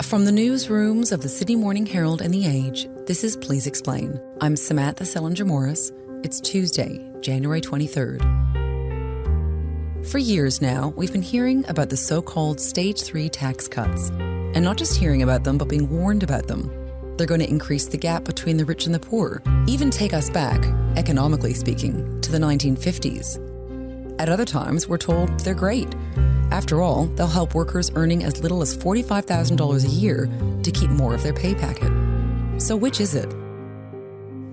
From the newsrooms of the Sydney Morning Herald and The Age, this is Please Explain. I'm Samantha Selinger-Morris. It's Tuesday, January 23rd. For years now, we've been hearing about the so-called Stage 3 tax cuts. And not just hearing about them, but being warned about them. They're going to increase the gap between the rich and the poor, even take us back, economically speaking, to the 1950s. At other times, we're told they're great. After all, they'll help workers earning as little as $45,000 a year to keep more of their pay packet. So which is it?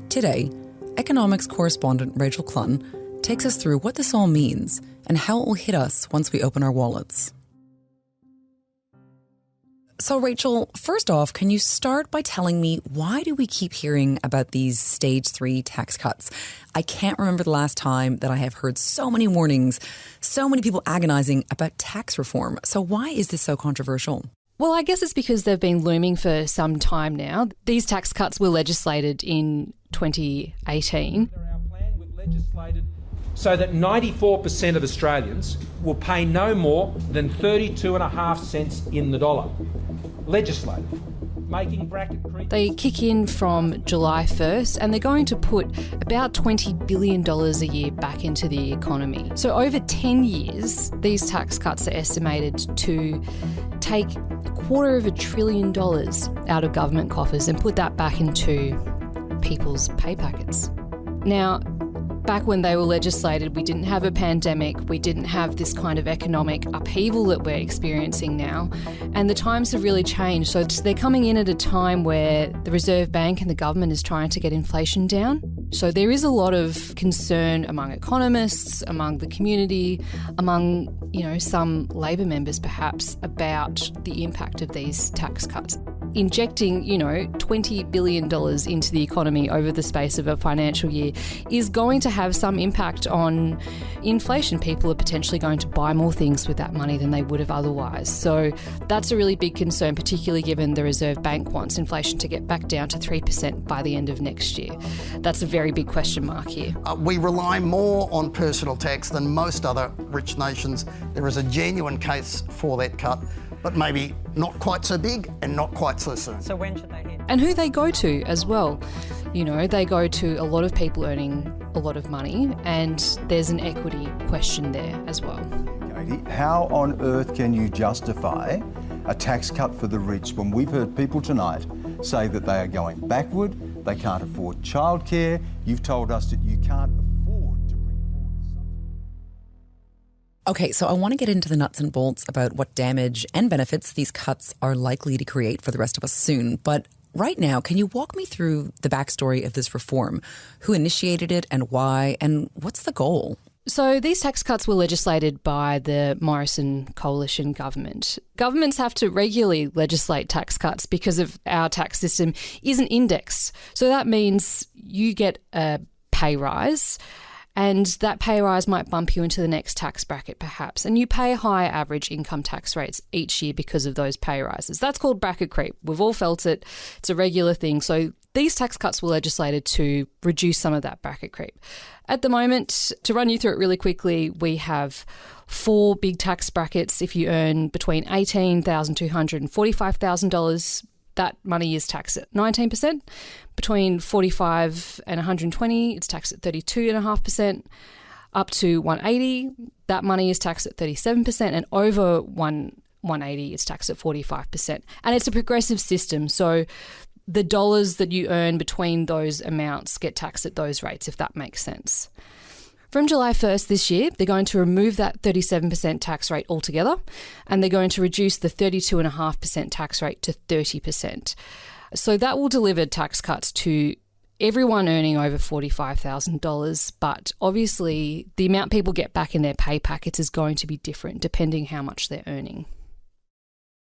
Today, economics correspondent Rachel Clun takes us through what this all means and how it will hit us once we open our wallets. So Rachel, first off, can you start by telling me why do we keep hearing about these Stage 3 tax cuts? I can't remember the last time that I have heard so many warnings, so many people agonizing about tax reform. So why is this so controversial? Well, I guess it's because they've been looming for some time now. These tax cuts were legislated in 2018. Our plan, we've legislated so that 94% of Australians will pay no more than 32.5 cents in the dollar. Legislated. Making bracket creep. They kick in from July 1st and they're going to put about $20 billion a year back into the economy. So over 10 years, these tax cuts are estimated to take $250 billion out of government coffers and put that back into people's pay packets. Now, back when they were legislated, we didn't have a pandemic, we didn't have this kind of economic upheaval that we're experiencing now, and the times have really changed. So they're coming in at a time where the Reserve Bank and the government is trying to get inflation down. So there is a lot of concern among economists, among the community, among, some Labor members perhaps, about the impact of these tax cuts. Injecting, $20 billion into the economy over the space of a financial year is going to have some impact on inflation. People are potentially going to buy more things with that money than they would have otherwise. So that's a really big concern, particularly given the Reserve Bank wants inflation to get back down to 3% by the end of next year. That's a very big question mark here. We rely more on personal tax than most other rich nations. There is a genuine case for that cut, but maybe not quite so big and not quite so soon. So when should they hit? And who they go to as well. They go to a lot of people earning a lot of money, and there's an equity question there as well. Katie, how on earth can you justify a tax cut for the rich when we've heard people tonight say that they are going backward, they can't afford childcare, you've told us that you can't afford to bring forward something. Okay, so I want to get into the nuts and bolts about what damage and benefits these cuts are likely to create for the rest of us soon. But right now, can you walk me through the backstory of this reform? Who initiated it and why? And what's the goal? So these tax cuts were legislated by the Morrison coalition government. Governments have to regularly legislate tax cuts because of our tax system isn't indexed. So that means you get a pay rise, and that pay rise might bump you into the next tax bracket perhaps, and you pay higher average income tax rates each year because of those pay rises. That's called bracket creep. We've all felt it. It's a regular thing. So these tax cuts were legislated to reduce some of that bracket creep. At the moment, to run you through it really quickly, we have 4 big tax brackets. If you earn between $18,200 and $45,000, that money is taxed at 19%. Between 45 and 120, it's taxed at 32.5%. Up to 180, that money is taxed at 37%, and over 180, it's taxed at 45%. And it's a progressive system, so the dollars that you earn between those amounts get taxed at those rates, if that makes sense. From July 1st this year, they're going to remove that 37% tax rate altogether, and they're going to reduce the 32.5% tax rate to 30%. So that will deliver tax cuts to everyone earning over $45,000, but obviously the amount people get back in their pay packets is going to be different depending how much they're earning.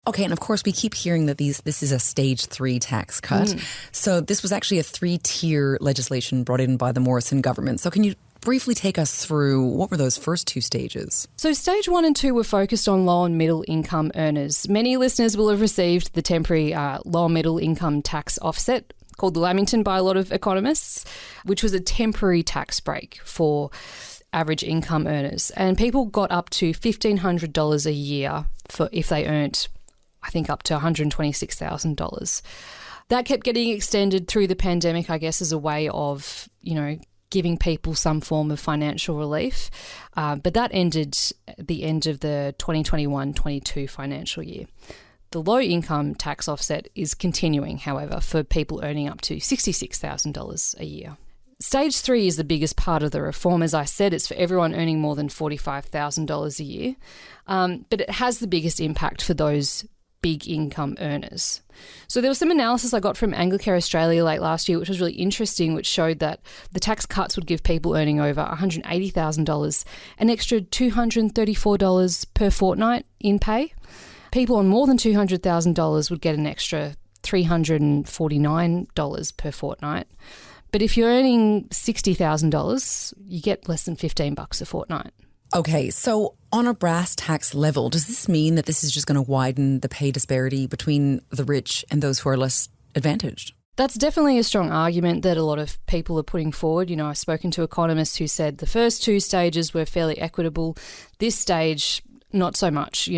Okay, and of course we keep hearing that this is a Stage 3 tax cut. So this was actually a 3-tier legislation brought in by the Morrison government. So can you briefly take us through what were those first 2 stages? So stage 1 and 2 were focused on low and middle income earners. Many listeners will have received the temporary low and middle income tax offset, called the Lamington by a lot of economists, which was a temporary tax break for average income earners. And people got up to $1,500 a year for if they earned I think up to $126,000. That kept getting extended through the pandemic, I guess, as a way of, giving people some form of financial relief. But that ended at the end of the 2021-22 financial year. The low income tax offset is continuing, however, for people earning up to $66,000 a year. Stage 3 is the biggest part of the reform. As I said, it's for everyone earning more than $45,000 a year. But it has the biggest impact for those big income earners. So there was some analysis I got from Anglicare Australia late last year, which was really interesting, which showed that the tax cuts would give people earning over $180,000 an extra $234 per fortnight in pay. People on more than $200,000 would get an extra $349 per fortnight. But if you're earning $60,000, you get less than $15 a fortnight. Okay, so on a brass tacks level, does this mean that this is just going to widen the pay disparity between the rich and those who are less advantaged? That's definitely a strong argument that a lot of people are putting forward. I've spoken to economists who said the first two stages were fairly equitable. This stage, not so much.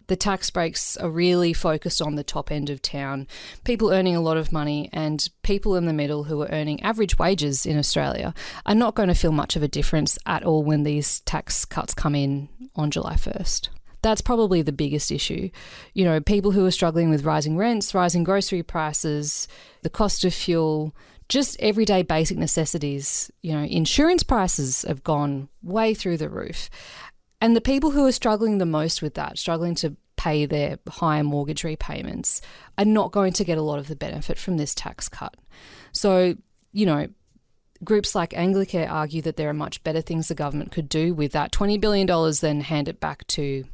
The tax breaks are really focused on the top end of town, people earning a lot of money, and people in the middle who are earning average wages in Australia are not going to feel much of a difference at all when these tax cuts come in on July 1st. That's probably the biggest issue. People who are struggling with rising rents, rising grocery prices, the cost of fuel, just everyday basic necessities. Insurance prices have gone way through the roof. And the people who are struggling the most with that, struggling to pay their higher mortgage repayments, are not going to get a lot of the benefit from this tax cut. So, groups like Anglicare argue that there are much better things the government could do with that $20 billion than hand it back to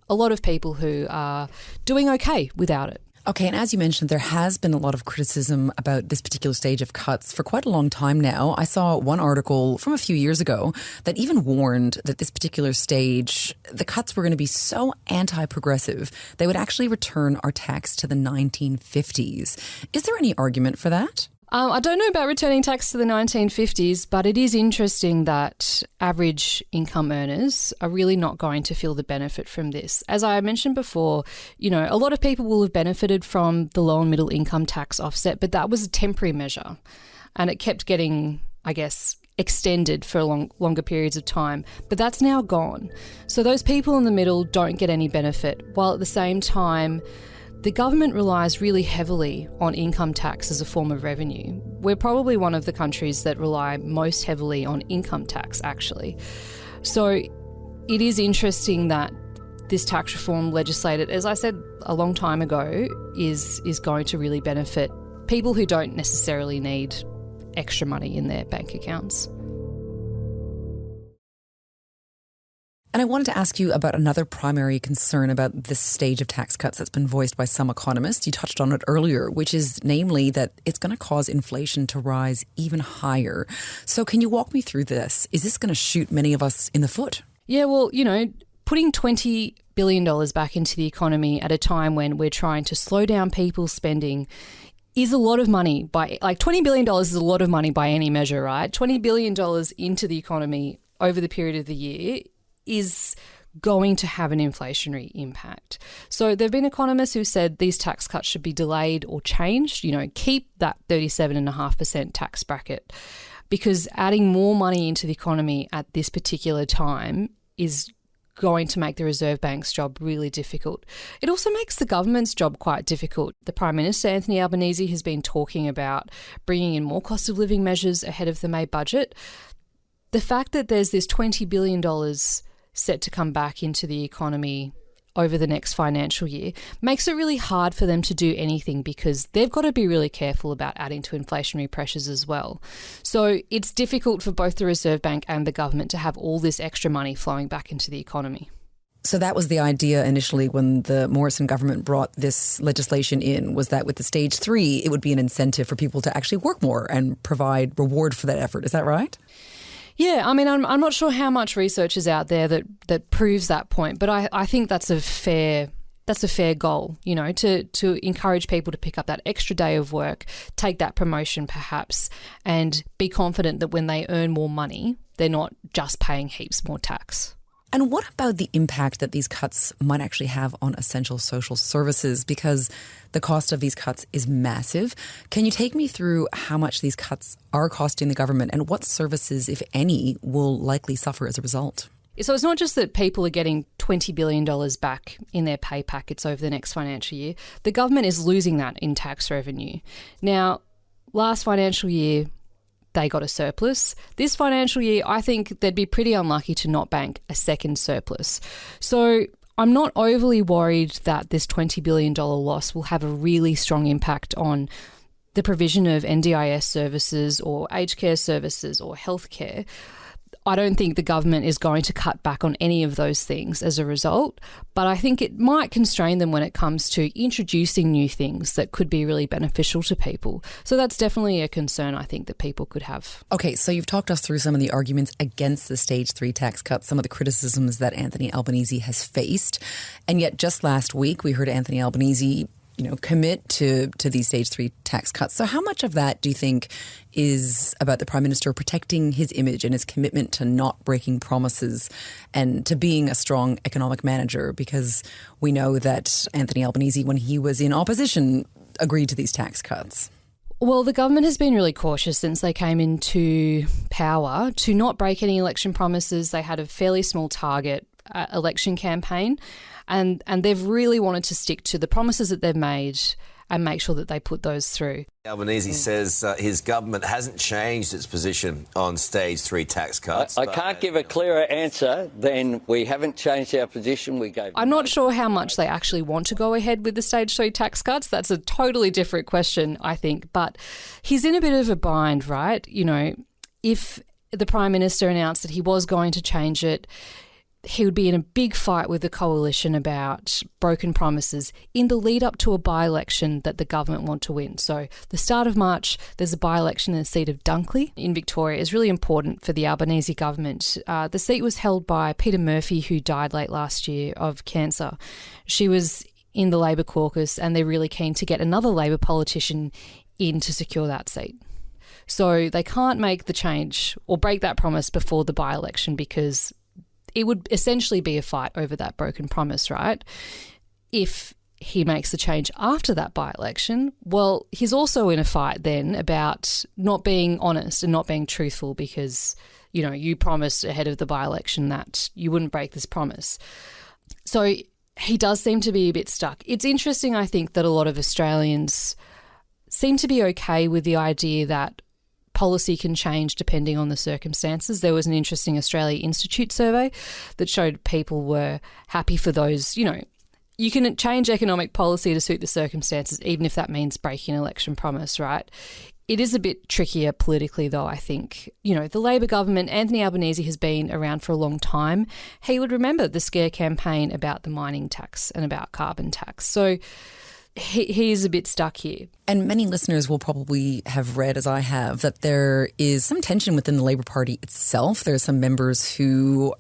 a lot of people who are doing okay without it. Okay, and as you mentioned, there has been a lot of criticism about this particular stage of cuts for quite a long time now. I saw one article from a few years ago that even warned that this particular stage, the cuts were going to be so anti-progressive, they would actually return our tax to the 1950s. Is there any argument for that? I don't know about returning tax to the 1950s, but it is interesting that average income earners are really not going to feel the benefit from this. As I mentioned before, a lot of people will have benefited from the low and middle income tax offset, but that was a temporary measure and it kept getting, extended for longer periods of time. But that's now gone. So those people in the middle don't get any benefit, while at the same time, the government relies really heavily on income tax as a form of revenue. We're probably one of the countries that rely most heavily on income tax, actually. So it is interesting that this tax reform legislated, as I said a long time ago, is going to really benefit people who don't necessarily need extra money in their bank accounts. And I wanted to ask you about another primary concern about this stage of tax cuts that's been voiced by some economists. You touched on it earlier, which is namely that it's going to cause inflation to rise even higher. So can you walk me through this? Is this going to shoot many of us in the foot? Yeah, well, putting $20 billion back into the economy at a time when we're trying to slow down people's spending is a lot of money. $20 billion is a lot of money by any measure, right? $20 billion into the economy over the period of the year is going to have an inflationary impact. So there have been economists who said these tax cuts should be delayed or changed, keep that 37.5% tax bracket, because adding more money into the economy at this particular time is going to make the Reserve Bank's job really difficult. It also makes the government's job quite difficult. The Prime Minister, Anthony Albanese, has been talking about bringing in more cost of living measures ahead of the May budget. The fact that there's this $20 billion set to come back into the economy over the next financial year makes it really hard for them to do anything, because they've got to be really careful about adding to inflationary pressures as well. So it's difficult for both the Reserve Bank and the government to have all this extra money flowing back into the economy. So that was the idea initially when the Morrison government brought this legislation in, was that with the stage 3, it would be an incentive for people to actually work more and provide reward for that effort. Is that right? Yeah, I'm not sure how much research is out there that proves that point, but I think that's a fair goal, to encourage people to pick up that extra day of work, take that promotion perhaps, and be confident that when they earn more money, they're not just paying heaps more tax. And what about the impact that these cuts might actually have on essential social services? Because the cost of these cuts is massive. Can you take me through how much these cuts are costing the government and what services, if any, will likely suffer as a result? So it's not just that people are getting $20 billion back in their pay packets over the next financial year. The government is losing that in tax revenue. Now, last financial year, they got a surplus. This financial year, I think they'd be pretty unlucky to not bank a second surplus. So I'm not overly worried that this $20 billion loss will have a really strong impact on the provision of NDIS services or aged care services or healthcare. I don't think the government is going to cut back on any of those things as a result, but I think it might constrain them when it comes to introducing new things that could be really beneficial to people. So that's definitely a concern I think that people could have. Okay, so you've talked us through some of the arguments against the Stage 3 tax cuts, some of the criticisms that Anthony Albanese has faced, and yet just last week we heard Anthony Albanese commit to these Stage 3 tax cuts. So how much of that do you think is about the Prime Minister protecting his image and his commitment to not breaking promises and to being a strong economic manager? Because we know that Anthony Albanese, when he was in opposition, agreed to these tax cuts. Well, the government has been really cautious since they came into power to not break any election promises. They had a fairly small target election campaign. And they've really wanted to stick to the promises that they've made and make sure that they put those through. Albanese says his government hasn't changed its position on Stage 3 tax cuts. I can't give a clearer answer than we haven't changed our position. I'm not sure how much they actually want to go ahead with the Stage 3 tax cuts. That's a totally different question, I think. But he's in a bit of a bind, right? If the Prime Minister announced that he was going to change it, he would be in a big fight with the coalition about broken promises in the lead up to a by-election that the government want to win. So the start of March, there's a by-election in the seat of Dunkley in Victoria. Is really important for the Albanese government. The seat was held by Peter Murphy, who died late last year of cancer. She was in the Labor caucus and they're really keen to get another Labor politician in to secure that seat. So they can't make the change or break that promise before the by-election because it would essentially be a fight over that broken promise, right? If he makes the change after that by-election, well, he's also in a fight then about not being honest and not being truthful because, you promised ahead of the by-election that you wouldn't break this promise. So he does seem to be a bit stuck. It's interesting, I think, that a lot of Australians seem to be okay with the idea that policy can change depending on the circumstances. There was an interesting Australia Institute survey that showed people were happy for those, you can change economic policy to suit the circumstances, even if that means breaking an election promise, right? It is a bit trickier politically, though, I think. The Labor government, Anthony Albanese has been around for a long time. He would remember the scare campaign about the mining tax and about carbon tax. So he is a bit stuck here. And many listeners will probably have read, as I have, that there is some tension within the Labor Party itself. There are some members who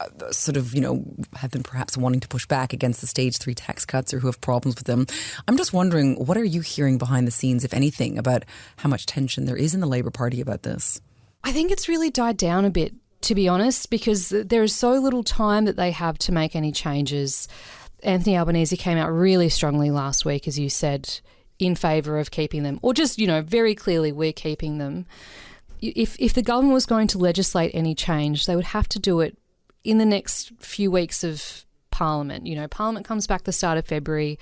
have been perhaps wanting to push back against the Stage 3 tax cuts or who have problems with them. I'm just wondering, what are you hearing behind the scenes, if anything, about how much tension there is in the Labor Party about this? I think it's really died down a bit, to be honest, because there is so little time that they have to make any changes. Anthony Albanese came out really strongly last week, as you said, in favour of keeping them, or just, very clearly we're keeping them. If the government was going to legislate any change, they would have to do it in the next few weeks of Parliament. Parliament comes back the start of February.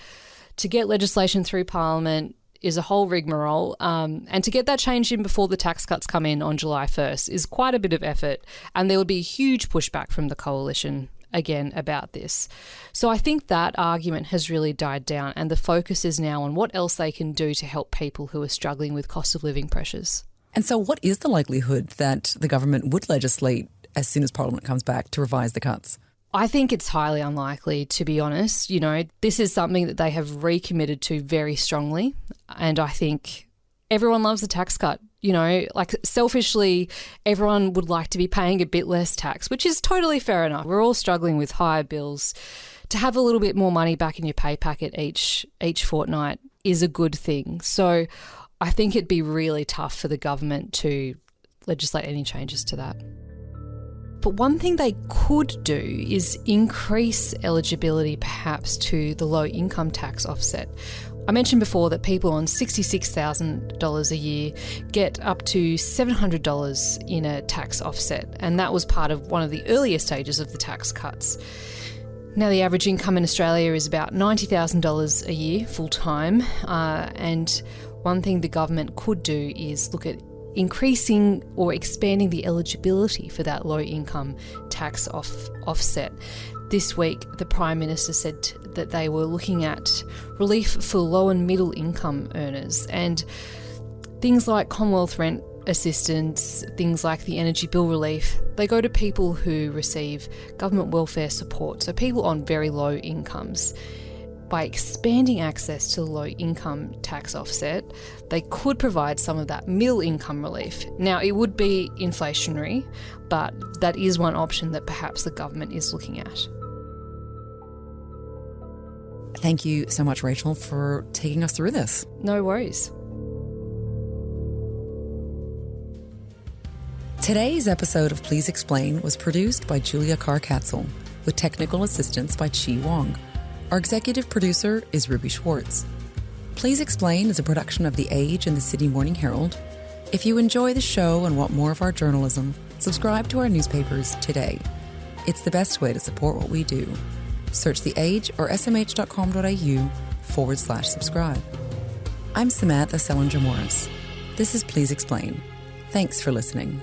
To get legislation through Parliament is a whole rigmarole, and to get that change in before the tax cuts come in on July 1st is quite a bit of effort, and there would be huge pushback from the coalition again about this. So I think that argument has really died down and the focus is now on what else they can do to help people who are struggling with cost of living pressures. And so what is the likelihood that the government would legislate as soon as Parliament comes back to revise the cuts? I think it's highly unlikely, to be honest. This is something that they have recommitted to very strongly, and I think everyone loves a tax cut. Selfishly, everyone would like to be paying a bit less tax, which is totally fair enough. We're all struggling with higher bills. To have a little bit more money back in your pay packet each fortnight is a good thing. So I think it'd be really tough for the government to legislate any changes to that. But one thing they could do is increase eligibility perhaps to the low income tax offset. I mentioned before that people on $66,000 a year get up to $700 in a tax offset, and that was part of one of the earlier stages of the tax cuts. Now, the average income in Australia is about $90,000 a year full-time, and one thing the government could do is look at increasing or expanding the eligibility for that low-income tax offset. This week, the Prime Minister said that they were looking at relief for low and middle income earners, and things like Commonwealth rent assistance, things like the energy bill relief, they go to people who receive government welfare support, so people on very low incomes. By expanding access to the low income tax offset, they could provide some of that middle income relief. Now, it would be inflationary, but that is one option that perhaps the government is looking at. Thank you so much, Rachel, for taking us through this. No worries. Today's episode of Please Explain was produced by Julia Carr-Katzel, with technical assistance by Chi Wong. Our executive producer is Ruby Schwartz. Please Explain is a production of The Age and the Sydney Morning Herald. If you enjoy the show and want more of our journalism, subscribe to our newspapers today. It's the best way to support what we do. Search The Age or smh.com.au/subscribe. I'm Samantha Selinger Morris. This is Please Explain. Thanks for listening.